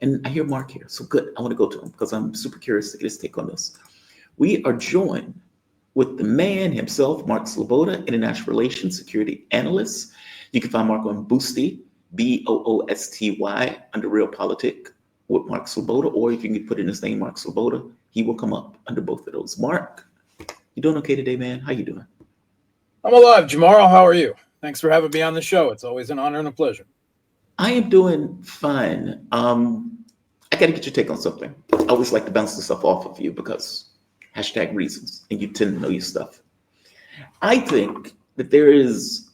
And I hear Mark here, so good. I want to go to him because I'm super curious to get his take on this. We are joined with the man himself, Mark Sleboda, International Relations Security Analyst. You can find Mark on Boosty, Boosty, under Realpolitik with Mark Sleboda, or if you can put in his name, Mark Sleboda, he will come up under both of those. Mark, you doing okay today, man? How you doing? I'm alive, Jamaro. How are you? Thanks for having me on the show. It's always an honor and a pleasure. I am doing fine. I got to get your take on something. I always like to bounce the stuff off of you because #reasons, and you tend to know your stuff. I think that there is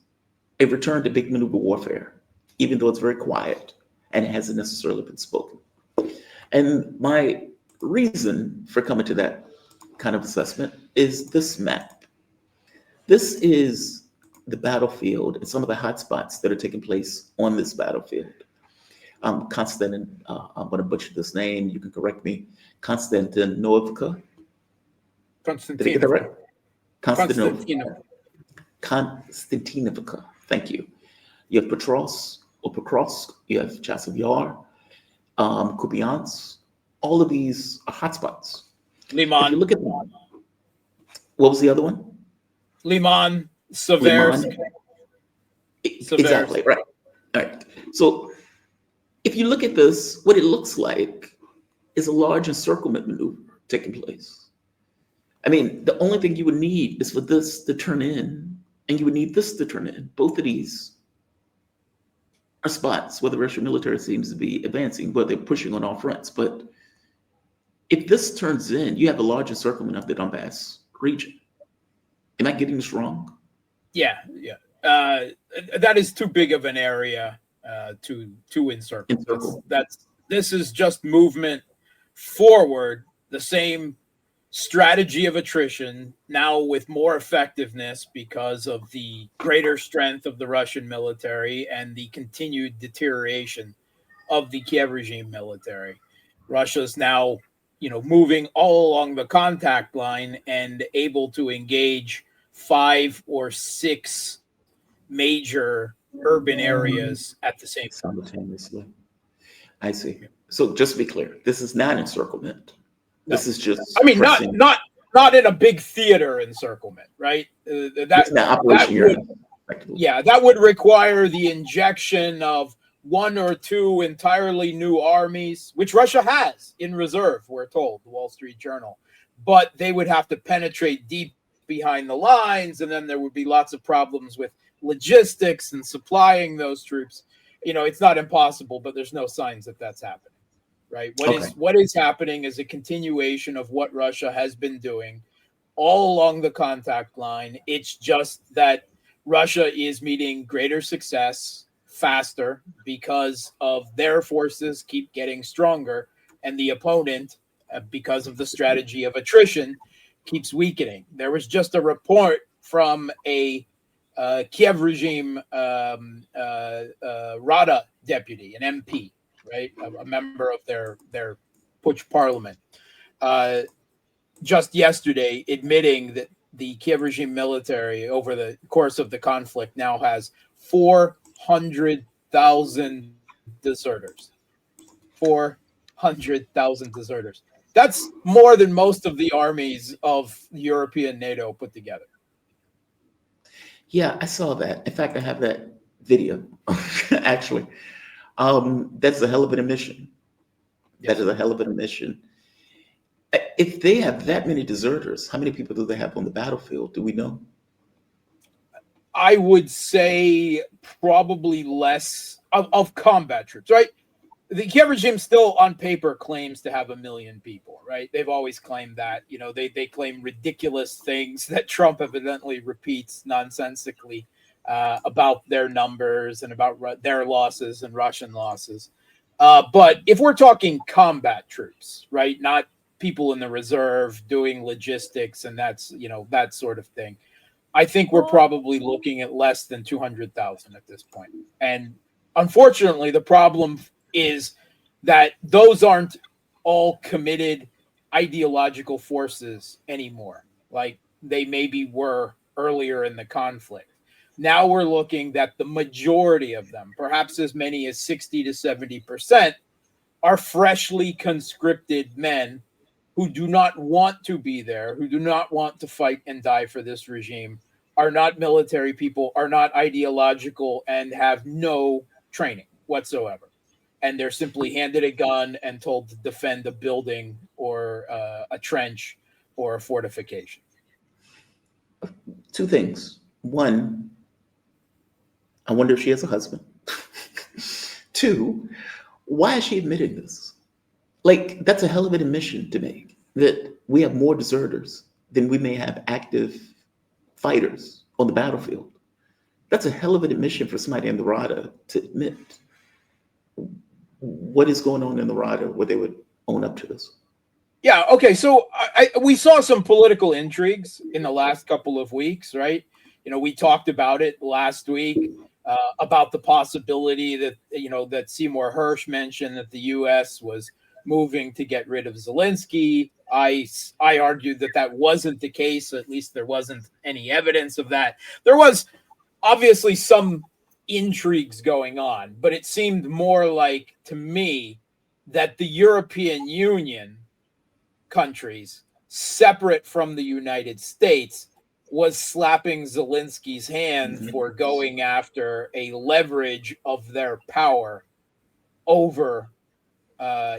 a return to big maneuver warfare, even though it's very quiet and it hasn't necessarily been spoken. And my reason for coming to that kind of assessment is this map. This is the battlefield and some of the hotspots that are taking place on this battlefield. Konstantin, I'm going to butcher this name. You can correct me. Konstantinovka. Did I get that right? Konstantinovka. Konstantinovka. Thank you. You have Petrovsk or Pokrovsk. You have Chasiv Yar, Kupiansk. All of these are hotspots. Liman. If you look at them, what was the other one? Liman, Seversk. Exactly, right. All right. So if you look at this, what it looks like is a large encirclement maneuver taking place. I mean, the only thing you would need is for this to turn in, and you would need this to turn in. Both of these are spots where the Russian military seems to be advancing, where they're pushing on all fronts. But if this turns in, you have a large encirclement of the Donbass region. Am I getting this wrong? Yeah. That is too big of an area to encircle. This is just movement forward, the same strategy of attrition, now with more effectiveness because of the greater strength of the Russian military and the continued deterioration of the Kiev regime military. Russia's now, moving all along the contact line and able to engage 5 or 6 major urban areas at the same time. Simultaneously. I see. So just to be clear, this is not encirclement. This is just. I mean, not in a big theater encirclement, right? That would require the injection of 1 or 2 entirely new armies, which Russia has in reserve, we're told, the Wall Street Journal. But they would have to penetrate deep behind the lines, and then there would be lots of problems with logistics and supplying those troops. It's not impossible, but there's no signs that that's happening. Right. What is happening is a continuation of what Russia has been doing all along the contact line. It's just that Russia is meeting greater success faster because of their forces keep getting stronger, and the opponent, because of the strategy of attrition, keeps weakening. There was just a report from a Kiev regime Rada deputy, an MP, right, a member of their Putsch parliament, just yesterday admitting that the Kiev regime military over the course of the conflict now has 400,000 deserters. 400,000 deserters. That's more than most of the armies of European NATO put together. Yeah, I saw that. In fact, I have that video, actually. That's a hell of an admission. That is a hell of an admission. If they have that many deserters, how many people do they have on the battlefield? Do we know? I would say probably less of combat troops, right? The Kiev regime still on paper claims to have 1 million people, right? They've always claimed that. They claim ridiculous things that Trump evidently repeats nonsensically about their numbers and about their losses and Russian losses. But if we're talking combat troops, right, not people in the reserve doing logistics and that sort of thing, I think we're probably looking at less than 200,000 at this point. And unfortunately, the problem is that those aren't all committed ideological forces anymore, like they maybe were earlier in the conflict. Now we're looking that the majority of them, perhaps as many as 60 to 70%, are freshly conscripted men who do not want to be there, who do not want to fight and die for this regime, are not military people, are not ideological, and have no training whatsoever. And they're simply handed a gun and told to defend a building or a trench or a fortification. Two things. One, I wonder if she has a husband. Two, why is she admitting this? Like, that's a hell of an admission to make, that we have more deserters than we may have active fighters on the battlefield. That's a hell of an admission for somebody in the RADA to admit. What is going on in the RADA where they would own up to this? Yeah, okay, so we saw some political intrigues in the last couple of weeks, right? You know, we talked about it last week, about the possibility that, you know, that Seymour Hersh mentioned that the U.S. was moving to get rid of Zelensky. I argued that that wasn't the case. At least there wasn't any evidence of that. There was obviously some intrigues going on, but it seemed more like, to me, that the European Union countries, separate from the United States, was slapping Zelensky's hand for going after a leverage of their power over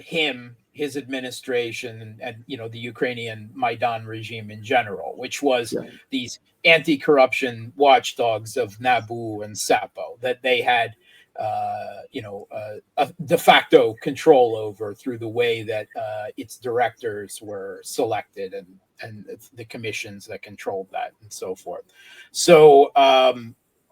him, his administration, and you know, the Ukrainian Maidan regime in general, which was these anti-corruption watchdogs of NABU and SAPO that they had a de facto control over through the way that its directors were selected and the commissions that controlled that and so forth. So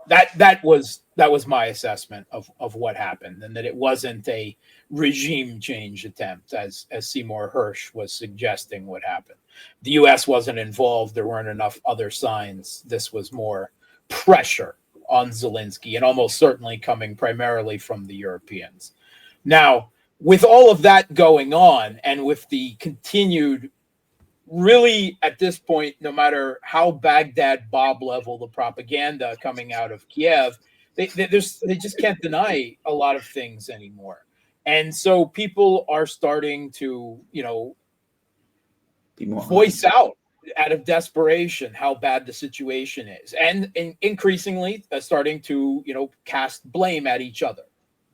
that was my assessment of what happened, and that it wasn't a regime change attempt as Seymour Hersh was suggesting would happen. The U.S. wasn't involved. There weren't enough other signs. This was more pressure on Zelensky, and almost certainly coming primarily from the Europeans. Now, with all of that going on, and with the continued, really at this point, no matter how Baghdad Bob level the propaganda coming out of Kiev, they just can't deny a lot of things anymore. And so people are starting to, you know, voice out of desperation how bad the situation is, and increasingly starting to, you know, cast blame at each other,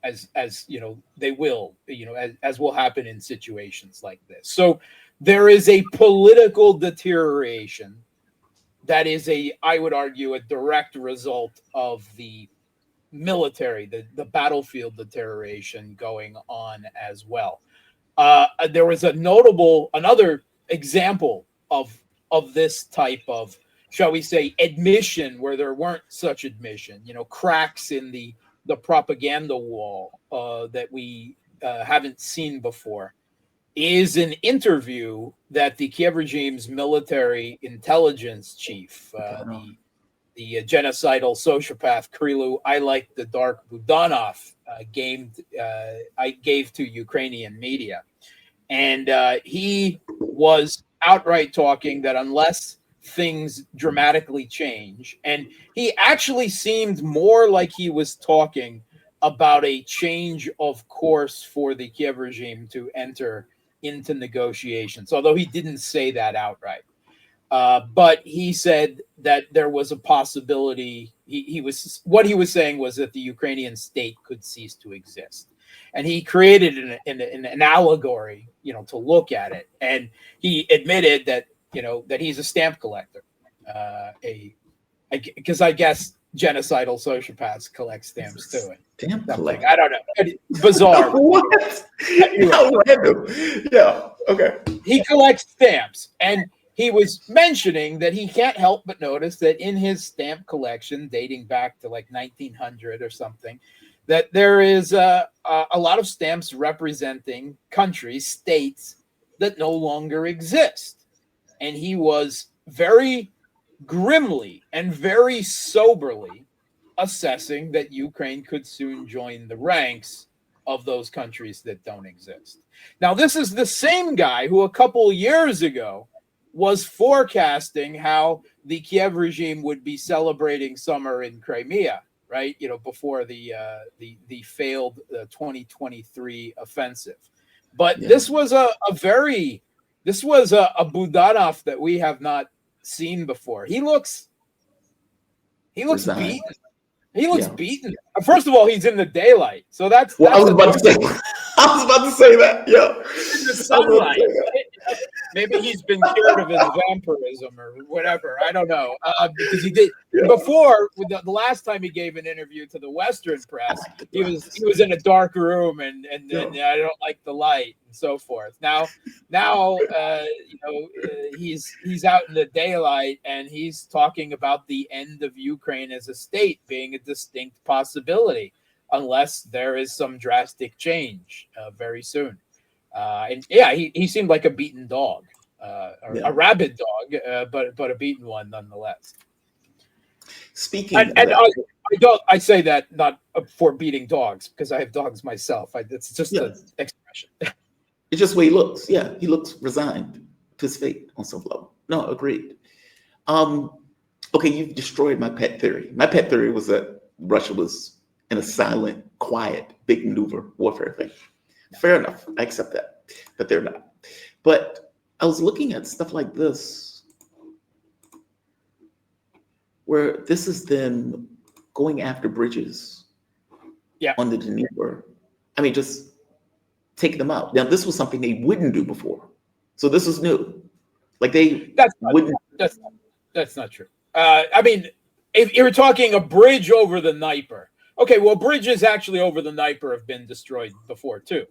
as you know, they will, you know, as will happen in situations like this. So there is a political deterioration that is I would argue, a direct result of the military, the battlefield deterioration going on as well. There was another example of this type of, shall we say, admission where there weren't such admission, you know, cracks in the propaganda wall that we haven't seen before, is an interview that the Kiev regime's military intelligence chief, the genocidal sociopath Krylu I like the dark Budanov, gave to Ukrainian media. And he was outright talking that unless things dramatically change, and he actually seemed more like he was talking about a change of course for the Kiev regime to enter into negotiations, although he didn't say that outright. But he said that there was a possibility. What he was saying was that the Ukrainian state could cease to exist. And he created an allegory, you know, to look at it. And he admitted that, you know, that he's a stamp collector. Because I guess genocidal sociopaths collect stamps too. Stamp collector. I don't know. Bizarre. What? How random. Yeah. Okay. He collects stamps, and he was mentioning that he can't help but notice that in his stamp collection, dating back to like 1900 or something, that there is a lot of stamps representing countries, states that no longer exist. And he was very grimly and very soberly assessing that Ukraine could soon join the ranks of those countries that don't exist. Now, this is the same guy who a couple years ago was forecasting how the Kiev regime would be celebrating summer in Crimea, right? You know, before the failed 2023 offensive. But this was a Budanov that we have not seen before. He looks Resigned. beaten. He looks beaten. First of all, he's in the daylight, so that's. I was about to say. I was about to say that. Yeah. In the sunlight. Maybe he's been cured of his vampirism or whatever. I don't know. Because he did before. The last time he gave an interview to the Western press, he was in a dark room and I don't like the light and so forth. Now, he's out in the daylight and he's talking about the end of Ukraine as a state being a distinct possibility, unless there is some drastic change very soon. He seemed like a beaten dog, a rabid dog, but a beaten one nonetheless. Speaking, I say that not for beating dogs because I have dogs myself. It's just an expression. It's just the way he looks. Yeah, he looks resigned to his fate on some level. No, agreed. Okay, you've destroyed my pet theory. My pet theory was that Russia was in a silent, quiet, big maneuver warfare thing. Fair enough. I accept that, but they're not. But I was looking at stuff like this, where this is them going after bridges on the Dnieper. I mean, just taking them out. Now, this was something they wouldn't do before. So this is new. Like that's not true. I mean, if you're talking a bridge over the Dnieper, okay, well, bridges actually over the Dnieper have been destroyed before, too.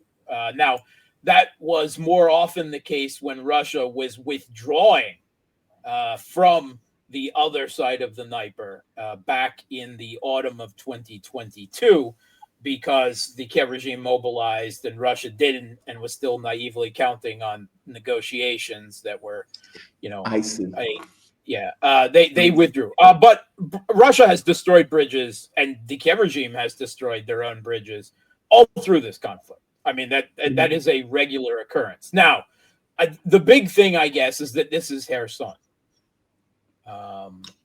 Now, that was more often the case when Russia was withdrawing from the other side of the Dnieper back in the autumn of 2022, because the Kiev regime mobilized and Russia didn't and was still naively counting on negotiations that were, I see. They withdrew. But Russia has destroyed bridges and the Kiev regime has destroyed their own bridges all through this conflict. I mean, that is a regular occurrence. Now, the big thing, I guess, is that this is Kherson.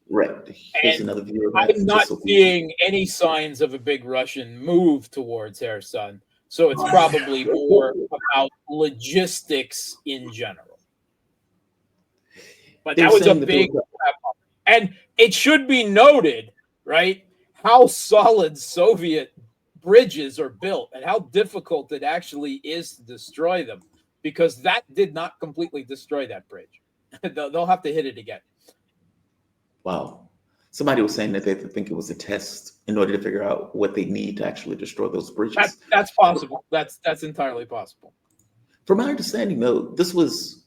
Right. Here's another view of that. I'm not seeing any signs of a big Russian move towards Kherson. So it's probably more about logistics in general. But that was a big... And it should be noted, right, how solid Soviet bridges are built and how difficult it actually is to destroy them, because that did not completely destroy that bridge. They'll have to hit it again. Wow. Somebody was saying that they think it was a test in order to figure out what they need to actually destroy those bridges. That's possible. That's entirely possible. From my understanding, though, this was...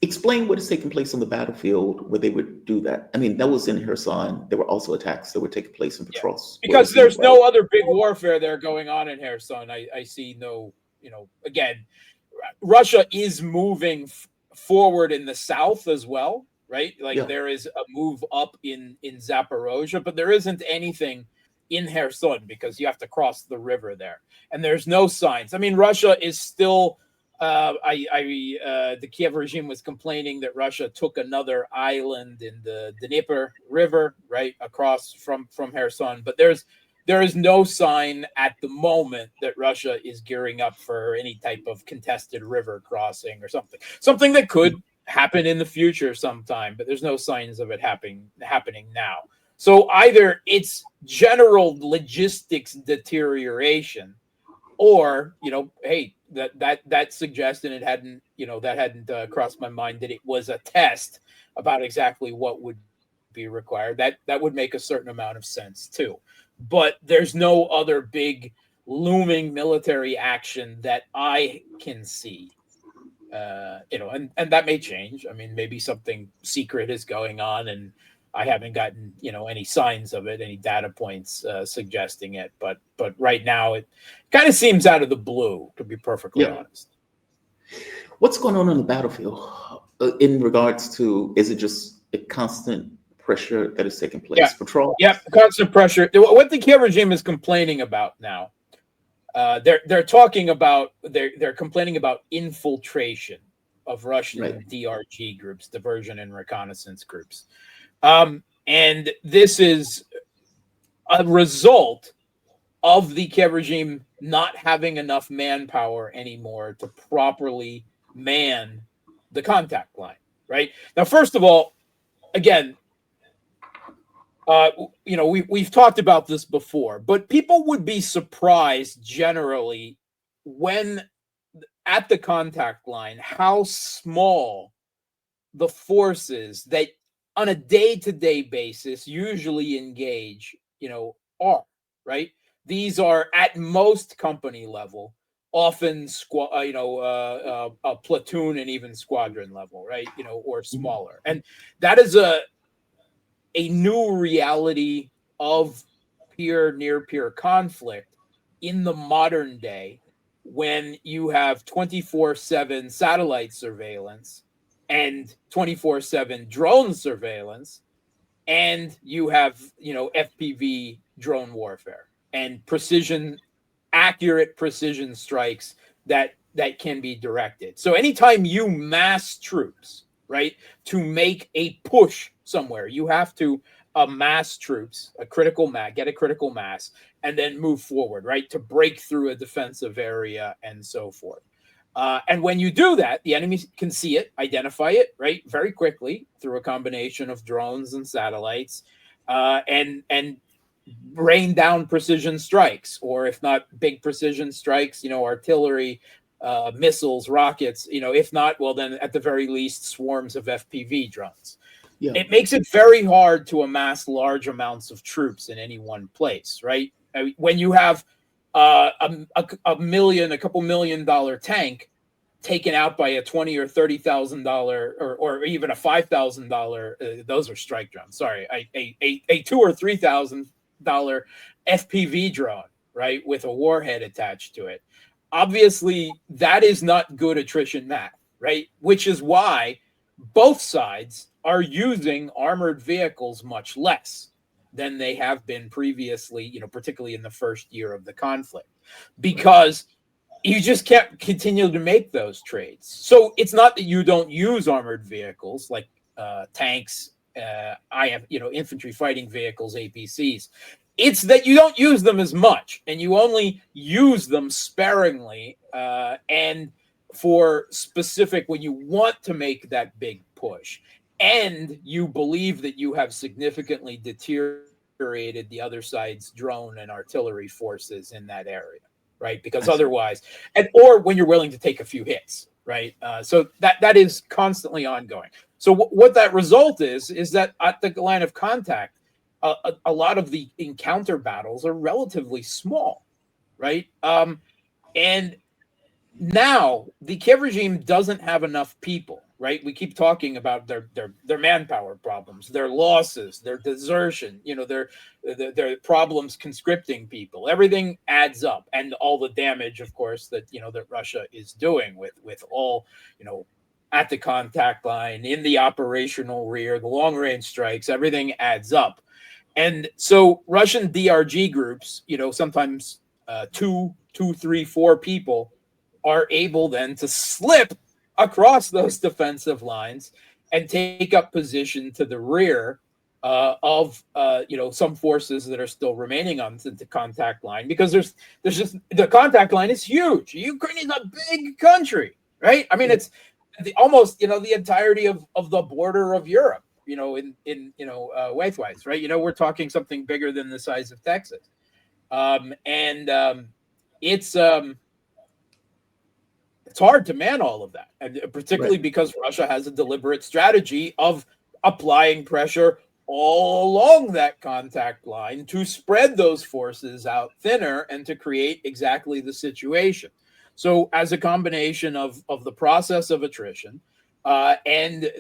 Explain what is taking place on the battlefield where they would do that. I mean, that was in Kherson. There were also attacks that were taking place in Petrovsk. Because there's no other big warfare there going on in Kherson. I see no, again, Russia is moving forward in the south as well, right? There is a move up in Zaporozhye, but there isn't anything in Kherson because you have to cross the river there. And there's no signs. I mean, Russia is still... the Kiev regime was complaining that Russia took another island in the Dnieper River, right across from Kherson. But there is no sign at the moment that Russia is gearing up for any type of contested river crossing or something that could happen in the future sometime. But there's no signs of it happening now. So either it's general logistics deterioration, or hey. That suggested it hadn't crossed my mind that it was a test about exactly what would be required. That would make a certain amount of sense too. But there's no other big looming military action that I can see. And that may change. I mean, maybe something secret is going on and I haven't gotten, any signs of it, any data points suggesting it. But right now, it kind of seems out of the blue, to be perfectly honest. What's going on the battlefield in regards to, is it just a constant pressure that is taking place? Patrol? Yeah, constant pressure. What the Kiev regime is complaining about now, they're talking about, they're complaining about infiltration of Russian DRG groups, diversion and reconnaissance groups. And this is a result of the Kiev regime not having enough manpower anymore to properly man the contact line, right? Now, first of all, again, we've talked about this before, but people would be surprised generally when at the contact line how small the forces that on a day-to-day basis usually engage, are, right? These are at most company level, often a platoon and even squadron level, right? Or smaller. And that is a new reality of near peer conflict in the modern day when you have 24/7 satellite surveillance and 24/7 drone surveillance, and you have FPV drone warfare and accurate precision strikes that can be directed. So anytime you mass troops, right, to make a push somewhere, you have to amass troops, get a critical mass, and then move forward, right, to break through a defensive area and so forth. And when you do that, the enemy can see it, identify it, right, very quickly through a combination of drones and satellites, and rain down precision strikes, or if not big precision strikes, artillery, missiles, rockets, if not, well, then at the very least, swarms of FPV drones. Yeah. It makes it very hard to amass large amounts of troops in any one place, right? I mean, when you have a couple $1 million tank taken out by a $20,000 or $30,000 or even a $5,000, those are strike drones. Sorry, a $2,000 or $3,000 FPV drone, right, with a warhead attached to it. Obviously, that is not good attrition math, right? Which is why both sides are using armored vehicles much less than they have been previously, particularly in the first year of the conflict, because you just can't continue to make those trades. So it's not that you don't use armored vehicles like tanks, infantry fighting vehicles, APCs. It's that you don't use them as much, and you only use them sparingly, and for specific when you want to make that big push, and you believe that you have significantly deteriorated the other side's drone and artillery forces in that area, right? Because otherwise, or when you're willing to take a few hits, right? So that is constantly ongoing. So what that result is that at the line of contact, a lot of the encounter battles are relatively small, right? And now the Kiev regime doesn't have enough people, right? We keep talking about their manpower problems, their losses, their desertion, their problems conscripting people. Everything adds up, and all the damage, of course, that that Russia is doing with all at the contact line, in the operational rear, the long range strikes. Everything adds up, and so Russian DRG groups, sometimes 2, 3, 4 people are able then to slip across those defensive lines and take up position to the rear of some forces that are still remaining on the contact line, because there's just the contact line is huge. Ukraine is a big country, right? I mean, it's almost the entirety of the border of Europe, in lengthwise, right? We're talking something bigger than the size of Texas, it's hard to man all of that, and particularly because Russia has a deliberate strategy of applying pressure all along that contact line to spread those forces out thinner and to create exactly the situation. So as a combination of the process of attrition and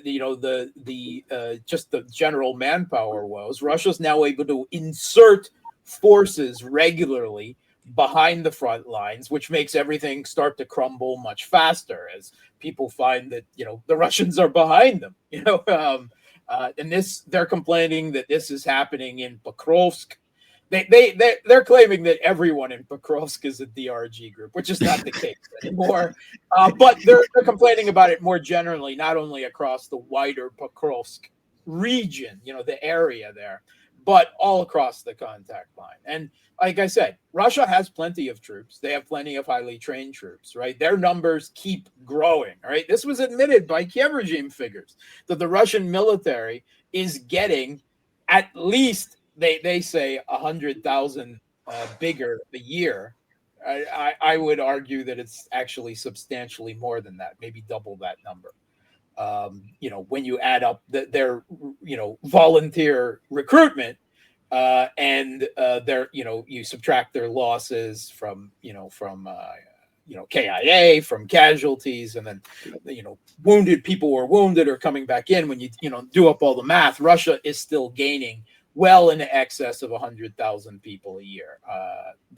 just the general manpower woes, Russia's now able to insert forces regularly behind the front lines, which makes everything start to crumble much faster as people find that the Russians are behind them. And they're complaining that this is happening in Pokrovsk. They're claiming that everyone in Pokrovsk is a DRG group, which is not the case anymore. But they're complaining about it more generally, not only across the wider Pokrovsk region, the area there, but all across the contact line. And like I said, Russia has plenty of troops. They have plenty of highly trained troops, right? Their numbers keep growing, right? This was admitted by Kiev regime figures that the Russian military is getting at least, they say, 100,000 bigger a year. I would argue that it's actually substantially more than that, maybe double that number. When you add up their volunteer recruitment and their, you subtract their losses from KIA, from casualties, and then, wounded people were wounded or coming back in. When you do up all the math, Russia is still gaining well in excess of 100,000 people a year.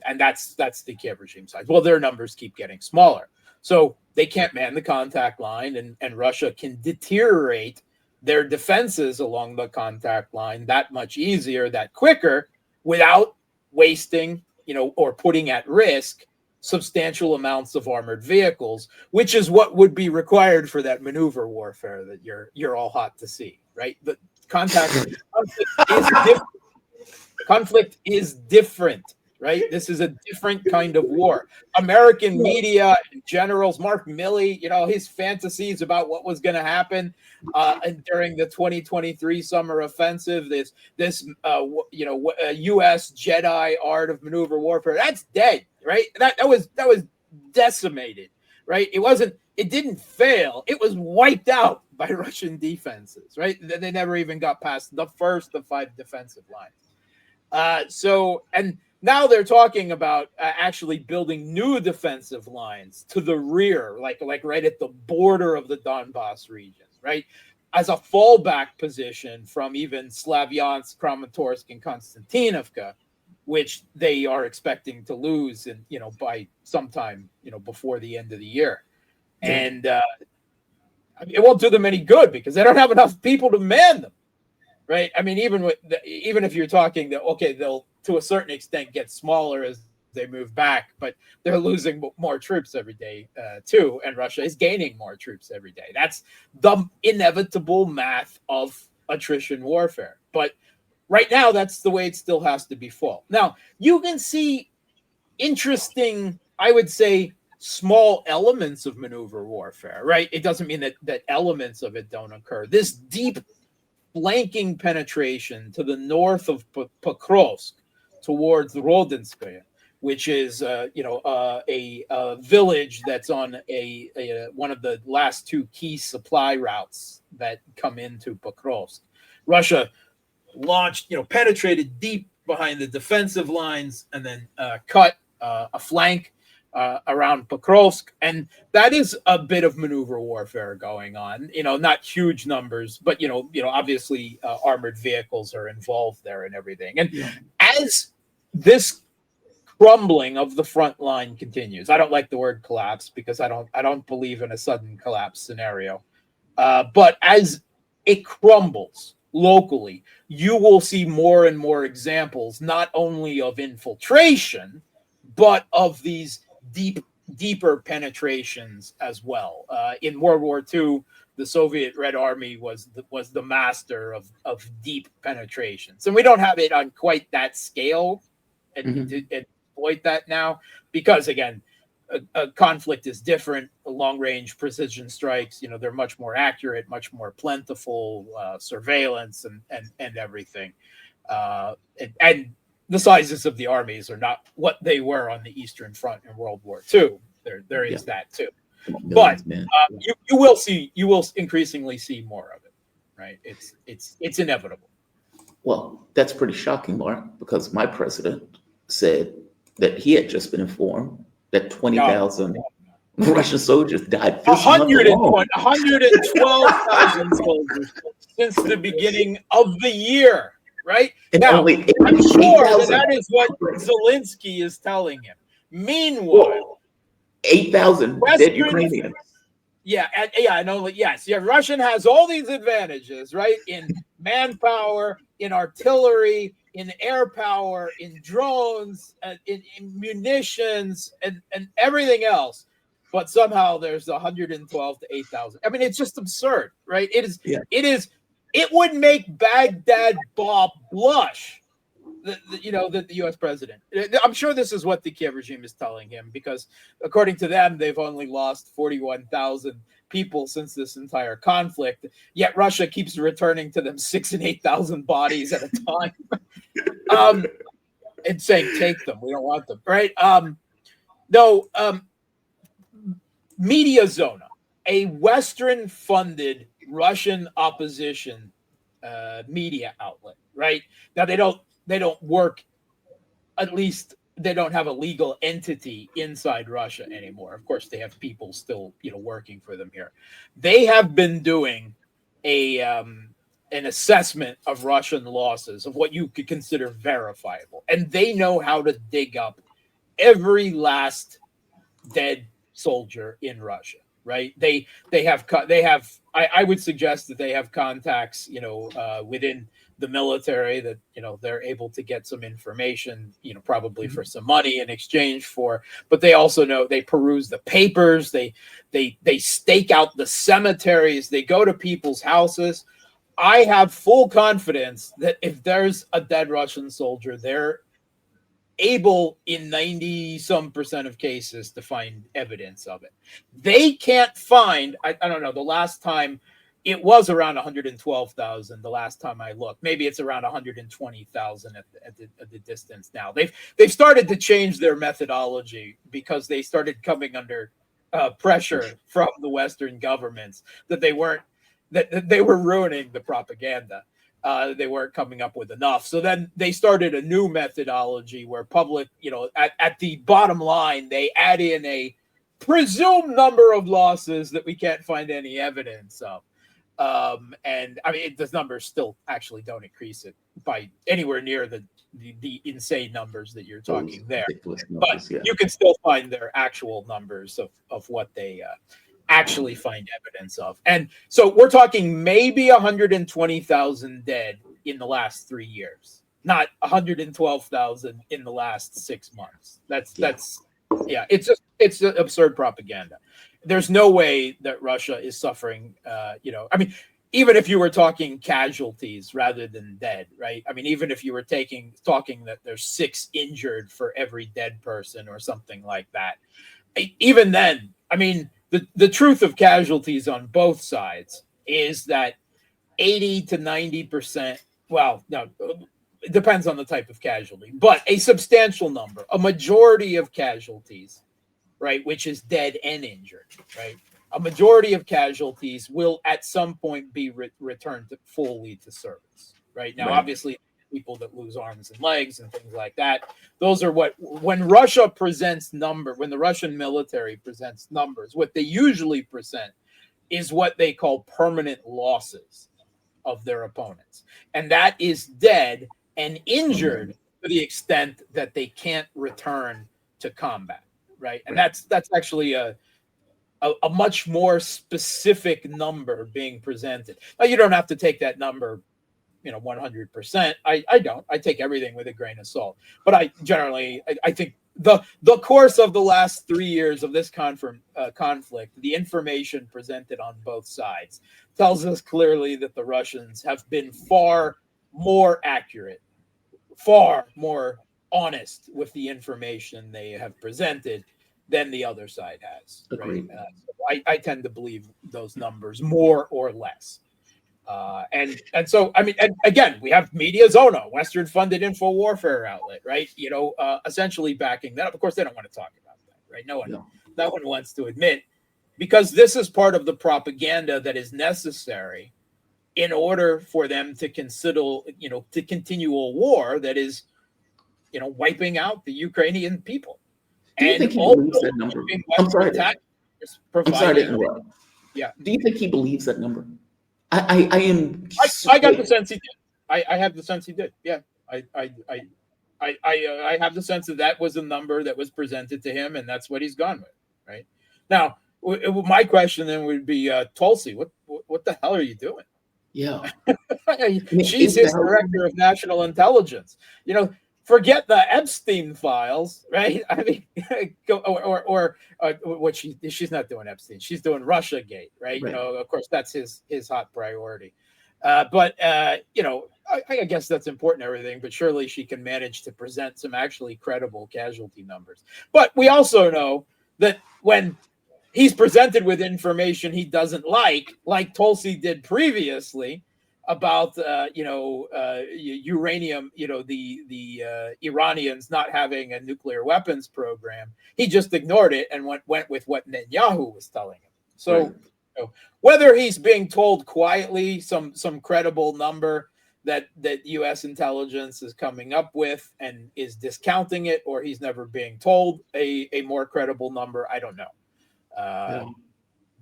And that's the Kiev regime side. Well, their numbers keep getting smaller. So they can't man the contact line, and Russia can deteriorate their defenses along the contact line that much easier, that quicker, without wasting, or putting at risk substantial amounts of armored vehicles, which is what would be required for that maneuver warfare that you're all hot to see, right? The conflict is different, right? This is a different kind of war. American media and generals, Mark Milley, his fantasies about what was going to happen during the 2023 summer offensive, this U.S. Jedi art of maneuver warfare, that's dead, right? That was decimated, right? It didn't fail. It was wiped out by Russian defenses, right? They never even got past the first of 5 defensive lines. And now they're talking about actually building new defensive lines to the rear, like right at the border of the Donbass region, right? As a fallback position from even Slavyansk, Kramatorsk, and Konstantinovka, which they are expecting to lose by sometime, before the end of the year. And it won't do them any good because they don't have enough people to man them, right? I mean, even if you're talking that, okay, they'll to a certain extent get smaller as they move back, but they're losing more troops every day too, and Russia is gaining more troops every day. That's the inevitable math of attrition warfare. But right now, that's the way it still has to be fought. Now, you can see interesting, I would say, small elements of maneuver warfare, right? It doesn't mean that elements of it don't occur. This deep flanking penetration to the north of Pokrovsk towards Rodinskaya, which is a village that's on one of the last 2 key supply routes that come into Pokrovsk. Russia penetrated deep behind the defensive lines and then cut a flank around Pokrovsk, and that is a bit of maneuver warfare going on. Not huge numbers, but obviously armored vehicles are involved there and everything. And as this crumbling of the front line continues, I don't like the word collapse because I don't believe in a sudden collapse scenario. But as it crumbles locally, you will see more and more examples, not only of infiltration, but of these deeper penetrations as well. In World War II, the Soviet Red Army was the master of deep penetrations, and we don't have it on quite that scale and exploit that now because, again, a conflict is different. Long-range precision strikes, they're much more accurate, much more plentiful, surveillance and everything, and the sizes of the armies are not what they were on the Eastern Front in World War II. There is that too, but you will increasingly see more of it, right? It's inevitable. Well, that's pretty shocking, Mark, because my president said that he had just been informed that 20,000 Russian soldiers died. 112,000 soldiers since the beginning of the year. Right? And now, only I'm sure that is what Zelensky is telling him. Meanwhile, 8,000 dead Ukrainians. I know. Yes, Russian has all these advantages, right? In manpower, in artillery, in air power, in drones, in munitions, and everything else. But somehow there's 112 to 8,000. I mean, it's just absurd, right? It is It would make Baghdad Bob blush. The U.S. president. I'm sure this is what the Kiev regime is telling him, because according to them, they've only lost 41,000 people since this entire conflict. Yet Russia keeps returning to them 6,000 and 8,000 bodies at a time, and saying, "Take them. We don't want them." Right? Media Zona, a Western-funded Russian opposition media outlet. Right now, they don't work, at least they don't have a legal entity inside Russia anymore. Of course, they have people still, working for them here. They have been doing an assessment of Russian losses, of what you could consider verifiable. And they know how to dig up every last dead soldier in Russia, right? They have, I would suggest that they have contacts, within the military, that they're able to get some information, probably for some money in exchange for, but they also know, they peruse the papers, they stake out the cemeteries, they go to people's houses. I have full confidence that if there's a dead Russian soldier, they're able in 90% of cases to find evidence of it. They can't find, I don't know, the last time it was around 112,000. The last time I looked, maybe it's around 120,000 at the distance now. They've started to change their methodology because they started coming under pressure from the Western governments that they were ruining the propaganda. They weren't coming up with enough. So then they started a new methodology where public, at the bottom line, they add in a presumed number of losses that we can't find any evidence of. And I mean, the numbers still actually don't increase it by anywhere near the insane numbers that you're talking there. But you can still find their actual numbers of what they actually find evidence of. And so we're talking maybe 120,000 dead in the last 3 years, not 112,000 in the last 6 months. It's absurd propaganda. There's no way that Russia is suffering, I mean, even if you were talking casualties rather than dead, right? I mean, even if you were talking that there's 6 injured for every dead person or something like that, even then, I mean, the truth of casualties on both sides is that 80 to 90%, well, no, it depends on the type of casualty, but a substantial number, a majority of casualties, right, which is dead and injured, right? A majority of casualties will at some point be returned fully to service, right? Now, obviously, people that lose arms and legs and things like that, those are when the Russian military presents numbers, what they usually present is what they call permanent losses of their opponents. And that is dead and injured to the extent that they can't return to combat. Right. And that's actually a much more specific number being presented. Now, you don't have to take that number, 100%. I don't. I take everything with a grain of salt. But I think the course of the last 3 years of this conflict, the information presented on both sides tells us clearly that the Russians have been far more accurate, far more honest with the information they have presented than the other side has. Right? So I tend to believe those numbers more or less. And so, I mean, and again, we have Media Zona, Western-funded info warfare outlet, right? Essentially backing that up. Of course, they don't want to talk about that, right? No one wants to admit, because this is part of the propaganda that is necessary in order for them to consider, to continue a war that is, wiping out the Ukrainian people. Do you think he believes that number? I'm sorry to interrupt. Yeah. Do you think he believes that number? I got the sense he did. I have the sense he did. Yeah. I have the sense that was a number that was presented to him, and that's what he's gone with. Right. Now, my question then would be, Tulsi, what the hell are you doing? Yeah. She's his director of national intelligence. Forget the Epstein files, right? I mean, or what she's not doing Epstein. She's doing Russiagate, right? Of course, that's his hot priority. But I guess that's important, everything, but surely she can manage to present some actually credible casualty numbers. But we also know that when he's presented with information he doesn't like Tulsi did previously about uranium, the Iranians not having a nuclear weapons program, he just ignored it and went with what Netanyahu was telling him. So whether he's being told quietly some credible number that U.S. intelligence is coming up with and is discounting it, or he's never being told a more credible number, I don't know.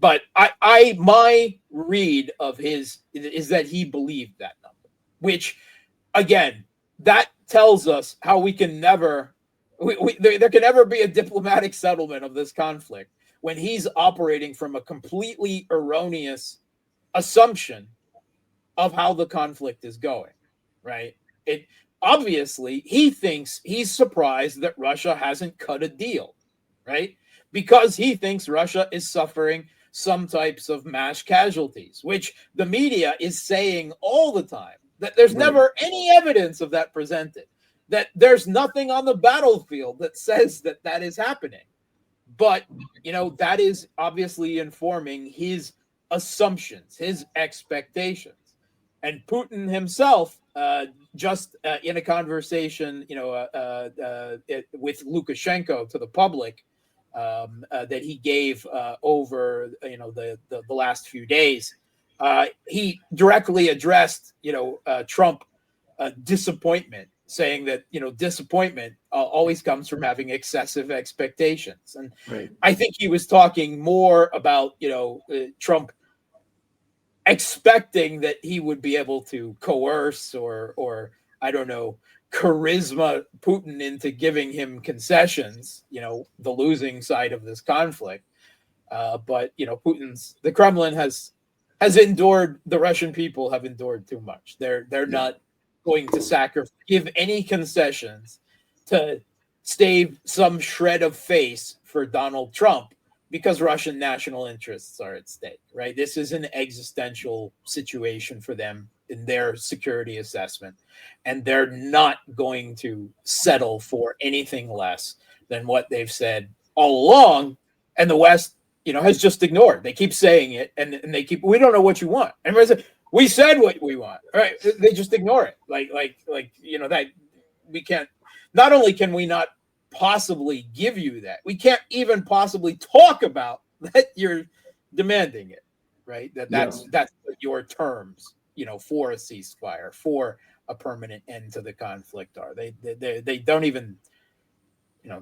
But my read of his is that he believed that number, which again, that tells us how we can never, there can never be a diplomatic settlement of this conflict when he's operating from a completely erroneous assumption of how the conflict is going, right? It obviously, he thinks, he's surprised that Russia hasn't cut a deal, right? Because he thinks Russia is suffering some types of mass casualties, which the media is saying all the time, that there's never any evidence of that presented, that there's nothing on the battlefield that says that that is happening. But, that is obviously informing his assumptions, his expectations. And Putin himself, just in a conversation, with Lukashenko to the public, that he gave over, the last few days, he directly addressed, Trump disappointment, saying that, disappointment always comes from having excessive expectations. And I think he was talking more about, Trump expecting that he would be able to coerce or I don't know, charisma Putin into giving him concessions, the losing side of this conflict. But the Kremlin has endured, the Russian people have endured too much. They're not going to give any concessions to stave some shred of face for Donald Trump, because Russian national interests are at stake, right? This is an existential situation for them in their security assessment, and they're not going to settle for anything less than what they've said all along, and the West, has just ignored. They keep saying it, and they keep, we don't know what you want. And we said what we want, right? They just ignore it. That we can't, not only can we not possibly give you that, we can't even possibly talk about that you're demanding it, right? That's your terms, for a ceasefire, for a permanent end to the conflict are. They don't even,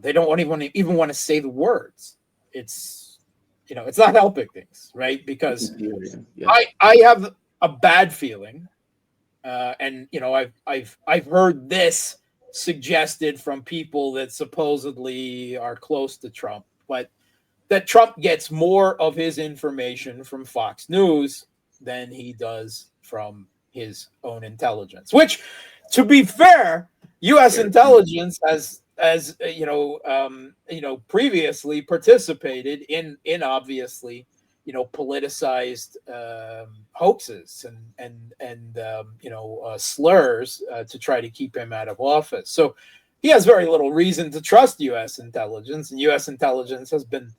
they don't even want to say the words. It's, it's not helping things, right? Because I have a bad feeling, and I've heard this suggested from people that supposedly are close to Trump, but that Trump gets more of his information from Fox News than he does from his own intelligence, which, to be fair, U.S. intelligence has previously participated in obviously, politicized hoaxes and slurs to try to keep him out of office. So he has very little reason to trust U.S. intelligence, and U.S. intelligence has been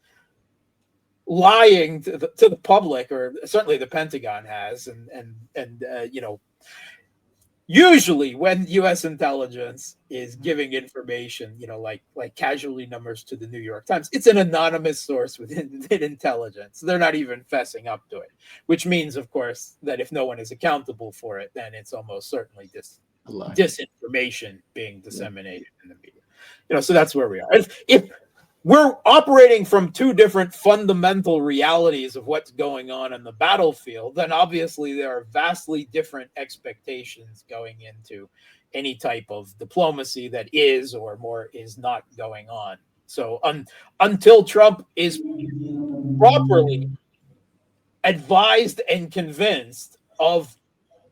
lying to the public, or certainly the Pentagon has, and usually when U.S. intelligence is giving information, like casualty numbers to the New York Times, it's an anonymous source within intelligence. They're not even fessing up to it, which means, of course, that if no one is accountable for it, then it's almost certainly disinformation being disseminated in the media. So that's where we are. If we're operating from two different fundamental realities of what's going on the battlefield, then obviously there are vastly different expectations going into any type of diplomacy that is or more is not going on. So until Trump is properly advised and convinced of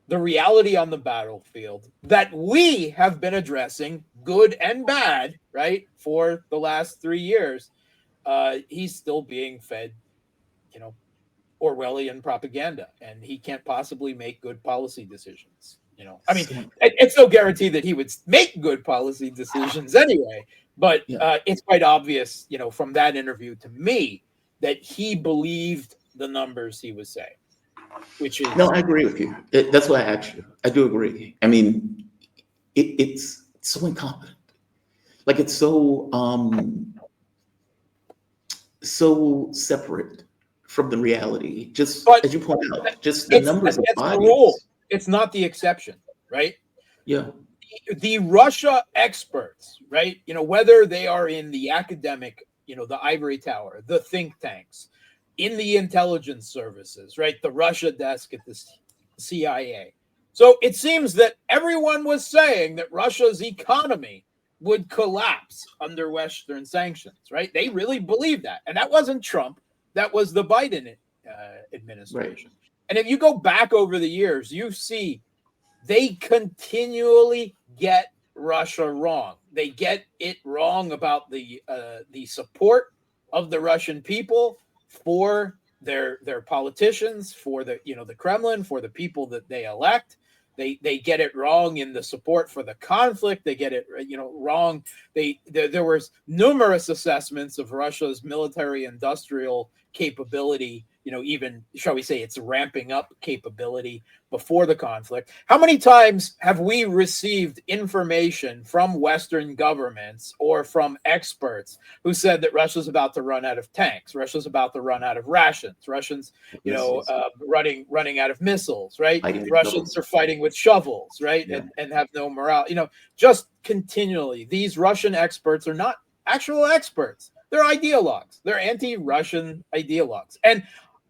the reality on the battlefield that we have been addressing, good and bad, right, for the last 3 years, he's still being fed, Orwellian propaganda, and he can't possibly make good policy decisions. I mean, it's no guarantee that he would make good policy decisions anyway, but it's quite obvious, from that interview to me, that he believed the numbers he was saying, which is... No, I agree with you. That's why I asked you. I do agree. I mean, it's so incompetent. Like, it's so separate from the reality. Just as you point out, just the numbers of bodies. The rule. It's not the exception, right? Yeah. The Russia experts, right? Whether they are in the academic, the ivory tower, the think tanks, in the intelligence services, right? The Russia desk at the CIA. So it seems that everyone was saying that Russia's economy would collapse under Western sanctions, right? They really believed that. And that wasn't Trump. That was the Biden administration. Right. And if you go back over the years, you see they continually get Russia wrong. They get it wrong about the support of the Russian people for their politicians, for the Kremlin, for the people that they elect. They get it wrong in the support for the conflict. They get it wrong. There was numerous assessments of Russia's military industrial capability, even, shall we say, its ramping up capability before the conflict. How many times have we received information from Western governments or from experts who said that Russia's about to run out of tanks, Russia's about to run out of rations, Russians, running out of missiles, right? Russians are fighting with shovels, right? Yeah. And have no morale. Just continually, these Russian experts are not actual experts. They're ideologues. They're anti-Russian ideologues. And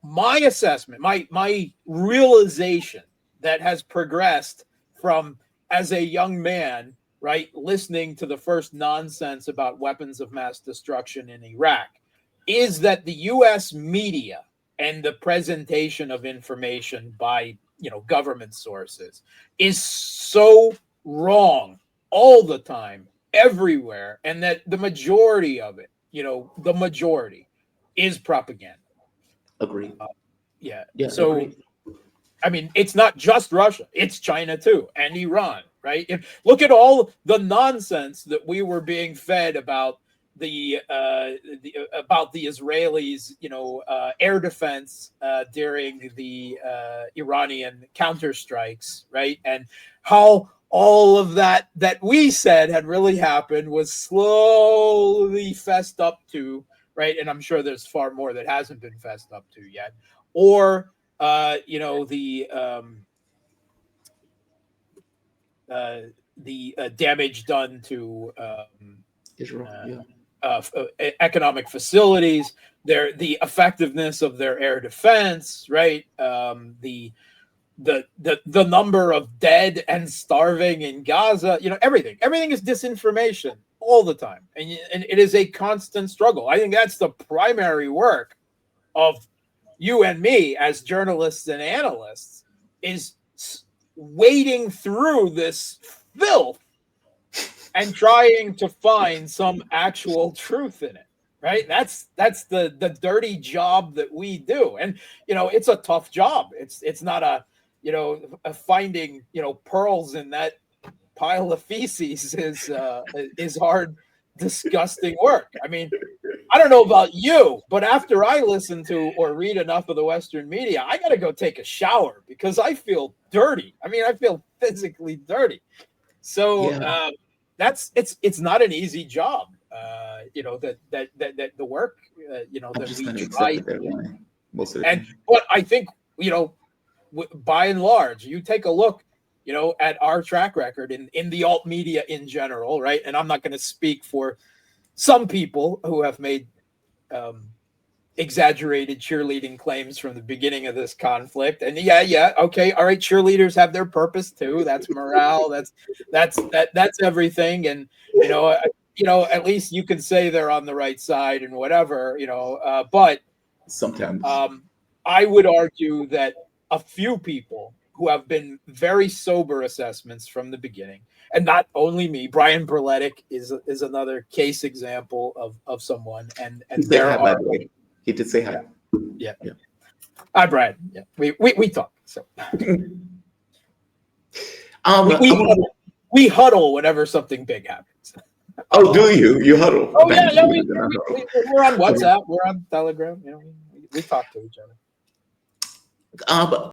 my assessment, my realization that has progressed from as a young man, right, listening to the first nonsense about weapons of mass destruction in Iraq, is that the U.S. media and the presentation of information by, government sources is so wrong all the time, everywhere, and that the majority of it, the majority is propaganda. Agree. Yeah. So, agreed. I mean, it's not just Russia; it's China too, and Iran, right? Look at all the nonsense that we were being fed about the Israelis, air defense during the Iranian counterstrikes, right? And how all of that we said had really happened was slowly fessed up to, right? And I'm sure there's far more that hasn't been fessed up to yet. Or, the damage done to Israel, economic facilities, the effectiveness of their air defense, right? The number of dead and starving in Gaza, everything is disinformation all the time. And it is a constant struggle. I think that's the primary work of you and me as journalists and analysts, is wading through this filth and trying to find some actual truth in it, right? That's the dirty job that we do. And, it's a tough job. It's not a finding, pearls in that pile of feces is hard, disgusting work. I mean, I don't know about you, but after I listen to or read enough of the Western media, I got to go take a shower because I feel dirty. I mean, I feel physically dirty. So it's not an easy job. That the work, that we try. But I think, by and large, you take a look, at our track record in the alt media in general, right? And I'm not going to speak for some people who have made exaggerated cheerleading claims from the beginning of this conflict. And okay, all right, cheerleaders have their purpose too. That's morale. That's everything. And at least you can say they're on the right side and whatever. But sometimes I would argue that a few people who have been very sober assessments from the beginning, and not only me, Brian Berletic is another case example of someone. And there hi, by the way. He did say hi. Yeah. Hi, Brad. Yeah, we talk. So we huddle whenever something big happens. Oh, do you? You huddle? Oh yeah, no, we're on WhatsApp. We're on Telegram. You know, we talk to each other. But